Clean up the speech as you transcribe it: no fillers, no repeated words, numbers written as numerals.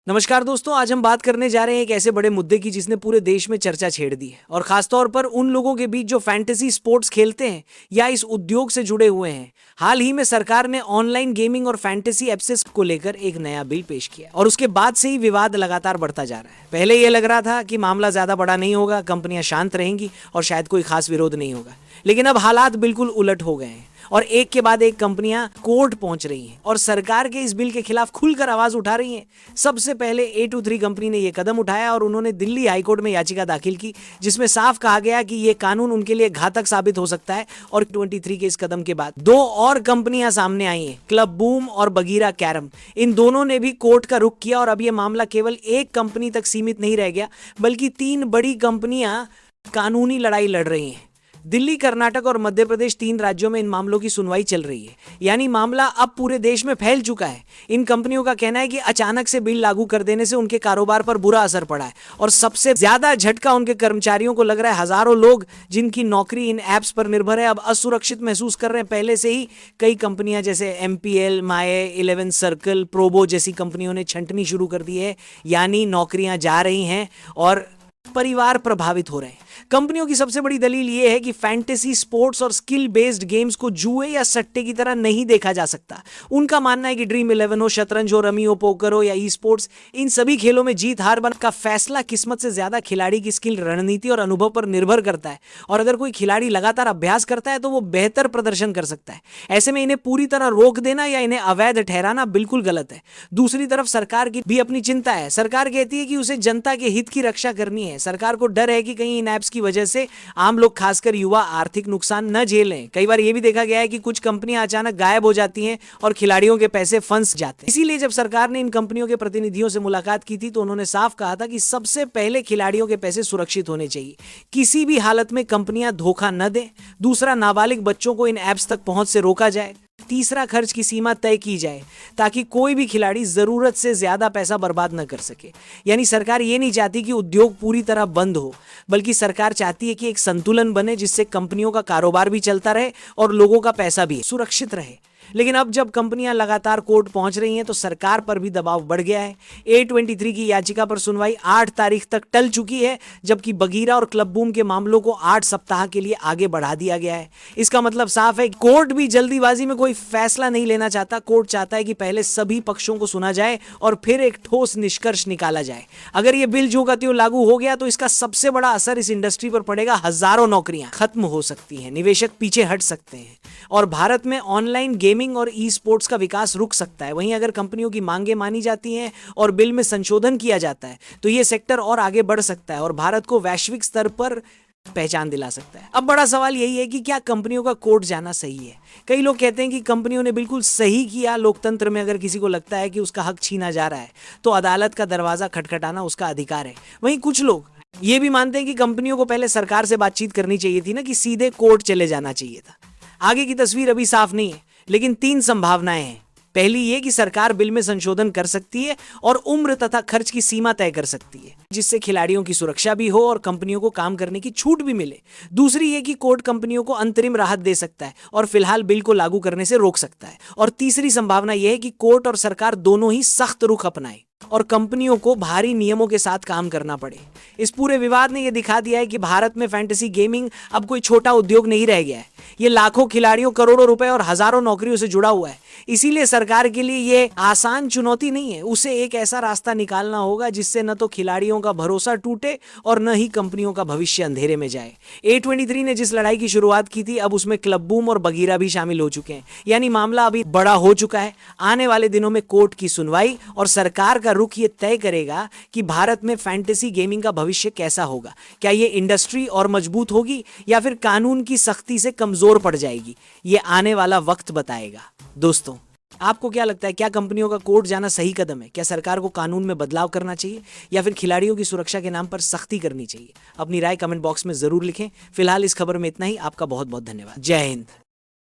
नमस्कार दोस्तों, आज हम बात करने जा रहे हैं एक ऐसे बड़े मुद्दे की जिसने पूरे देश में चर्चा छेड़ दी है और खासतौर पर उन लोगों के बीच जो फैंटेसी स्पोर्ट्स खेलते हैं या इस उद्योग से जुड़े हुए हैं। हाल ही में सरकार ने ऑनलाइन गेमिंग और फैंटेसी एप्सेस को लेकर एक नया बिल पेश किया और उसके बाद से ही विवाद लगातार बढ़ता जा रहा है। पहले यह लग रहा था कि मामला ज्यादा बड़ा नहीं होगा, कंपनियां शांत रहेंगी और शायद कोई खास विरोध नहीं होगा, लेकिन अब हालात बिल्कुल उलट हो गए हैं और एक के बाद एक कंपनियां कोर्ट पहुंच रही हैं और सरकार के इस बिल के खिलाफ खुलकर आवाज उठा रही हैं। सबसे पहले A23 कंपनी ने यह कदम उठाया और उन्होंने दिल्ली हाईकोर्ट में याचिका दाखिल की, जिसमें साफ कहा गया कि यह कानून उनके लिए घातक साबित हो सकता है। और 23 के इस कदम के बाद दो और कंपनियां सामने आई हैं, क्लब बूम और बगीरा कैरम। इन दोनों ने भी कोर्ट का रुख किया और अब यह मामला केवल एक कंपनी तक सीमित नहीं रह गया, बल्कि 3 बड़ी कंपनियां कानूनी लड़ाई लड़ रही हैं। दिल्ली, कर्नाटक और मध्य प्रदेश 3 राज्यों में इन मामलों की सुनवाई चल रही है, यानी मामला अब पूरे देश में फैल चुका है। इन कंपनियों का कहना है कि अचानक से बिल लागू कर देने से उनके कारोबार पर बुरा असर पड़ा है और सबसे ज्यादा झटका उनके कर्मचारियों को लग रहा है। हजारों लोग जिनकी नौकरी इन ऐप्स पर निर्भर है अब असुरक्षित महसूस कर रहे हैं। पहले से ही कई कंपनियां जैसे MPL, माए, 11 सर्कल, प्रोबो जैसी कंपनियों ने छंटनी शुरू कर दी है, यानी नौकरियां जा रही हैं और परिवार प्रभावित हो रहे हैं। कंपनियों की सबसे बड़ी दलील यह है कि फैंटेसी स्पोर्ट्स और स्किल बेस्ड गेम्स को जुए या सट्टे की तरह नहीं देखा जा सकता। उनका मानना है कि ड्रीम 11 हो, शतरंज हो, रमी हो, पोकर हो या ई स्पोर्ट्स, इन सभी खेलों में जीत हार का फैसला किस्मत से ज्यादा खिलाड़ी की स्किल, रणनीति और अनुभव पर निर्भर करता है। और अगर कोई खिलाड़ी लगातार अभ्यास करता है तो वो बेहतर प्रदर्शन कर सकता है। ऐसे में इन्हें पूरी तरह रोक देना या इन्हें अवैध ठहराना बिल्कुल गलत है। दूसरी तरफ सरकार की भी अपनी चिंता है। सरकार कहती है कि उसे जनता के हित की रक्षा करनी है। सरकार को डर है कि कहीं इन ऐप्स की वजह से आम लोग, खासकर युवा, आर्थिक नुकसान न झेलें। कई बार यह भी देखा गया है कि कुछ कंपनियां अचानक गायब हो जाती हैं और खिलाड़ियों के पैसे फंस जाते हैं। इसीलिए जब सरकार ने इन कंपनियों के प्रतिनिधियों से मुलाकात की थी तो उन्होंने साफ कहा था कि सबसे पहले खिलाड़ियों के पैसे सुरक्षित होने चाहिए, किसी भी हालत में कंपनियां धोखा न दें। दूसरा, नाबालिग बच्चों को इन ऐप्स तक पहुंच से रोका जाए। तीसरा, खर्च की सीमा तय की जाए ताकि कोई भी खिलाड़ी जरूरत से ज्यादा पैसा बर्बाद न कर सके। यानी सरकार ये नहीं चाहती कि उद्योग पूरी तरह बंद हो, बल्कि सरकार चाहती है कि एक संतुलन बने जिससे कंपनियों का कारोबार भी चलता रहे और लोगों का पैसा भी सुरक्षित रहे। लेकिन अब जब कंपनियां लगातार कोर्ट पहुंच रही हैं तो सरकार पर भी दबाव बढ़ गया है। A23 की याचिका पर सुनवाई 8 तारीख तक टल चुकी है, जबकि बगीरा और क्लब बूम के मामलों को 8 सप्ताह के लिए आगे बढ़ा दिया गया है। इसका मतलब साफ है, कोर्ट भी जल्दीबाजी में कोई फैसला नहीं लेना चाहता। कोर्ट चाहता है कि पहले सभी पक्षों को सुना जाए और फिर एक ठोस निष्कर्ष निकाला जाए। अगर यह बिल जो का त्यों लागू हो गया तो इसका सबसे बड़ा असर इस इंडस्ट्री पर पड़ेगा। हजारों नौकरियां खत्म हो सकती हैं, निवेशक पीछे हट सकते हैं और भारत में ऑनलाइन गेमिंग और ई स्पोर्ट्स का विकास रुक सकता है। वहीं अगर कंपनियों की मांगें मानी जाती हैं और बिल में संशोधन किया जाता है तो यह सेक्टर और आगे बढ़ सकता है और भारत को वैश्विक स्तर पर पहचान दिला सकता है। अब बड़ा सवाल यही है कि क्या कंपनियों का कोर्ट जाना सही है। कई लोग कहते हैं कि कंपनियों ने बिल्कुल सही किया। लोकतंत्र में अगर किसी को लगता है कि उसका हक छीना जा रहा है तो अदालत का दरवाजा खटखटाना उसका अधिकार है। वहीं कुछ लोग ये भी मानते हैं कि कंपनियों को पहले सरकार से बातचीत करनी चाहिए थी, ना कि सीधे कोर्ट चले जाना चाहिए था। आगे की तस्वीर अभी साफ नहीं है, लेकिन 3 संभावनाएं हैं। पहली ये कि सरकार बिल में संशोधन कर सकती है और उम्र तथा खर्च की सीमा तय कर सकती है, जिससे खिलाड़ियों की सुरक्षा भी हो और कंपनियों को काम करने की छूट भी मिले। दूसरी ये कि कोर्ट कंपनियों को अंतरिम राहत दे सकता है और फिलहाल बिल को लागू करने से रोक सकता है। और तीसरी संभावना यह है कि कोर्ट और सरकार दोनों ही सख्त रुख अपनाए और कंपनियों को भारी नियमों के साथ काम करना पड़े। इस पूरे विवाद ने यह दिखा दिया है कि भारत में फैंटेसी गेमिंग अब कोई छोटा उद्योग नहीं रह गया है। ये लाखों खिलाड़ियों, करोड़ों रुपए और हजारों नौकरियों से जुड़ा हुआ है। इसीलिए सरकार के लिए ये आसान चुनौती नहीं है। उसे एक ऐसा रास्ता निकालना होगा जिससे न तो खिलाड़ियों का भरोसा टूटे और न ही कंपनियों का भविष्य अंधेरे में जाए। A23 ने जिस लड़ाई की शुरुआत की थी, अब उसमें क्लब बूम और बगीरा भी शामिल हो चुके हैं। यानी मामला अभी बड़ा हो चुका है। आने वाले दिनों में कोर्ट की सुनवाई और सरकार का रुख ये तय करेगा कि भारत में फैंटेसी गेमिंग का भविष्य कैसा होगा। क्या ये इंडस्ट्री और मजबूत होगी या फिर कानून की सख्ती से कमजोर पड़ जाएगी? ये आने वाला वक्त बताएगा। दोस्तों, आपको क्या लगता है, क्या कंपनियों का कोर्ट जाना सही कदम है? क्या सरकार को कानून में बदलाव करना चाहिए या फिर खिलाड़ियों की सुरक्षा के नाम पर सख्ती करनी चाहिए? अपनी राय कमेंट बॉक्स में जरूर लिखें। फिलहाल इस खबर में इतना ही। आपका बहुत बहुत धन्यवाद। जय हिंद।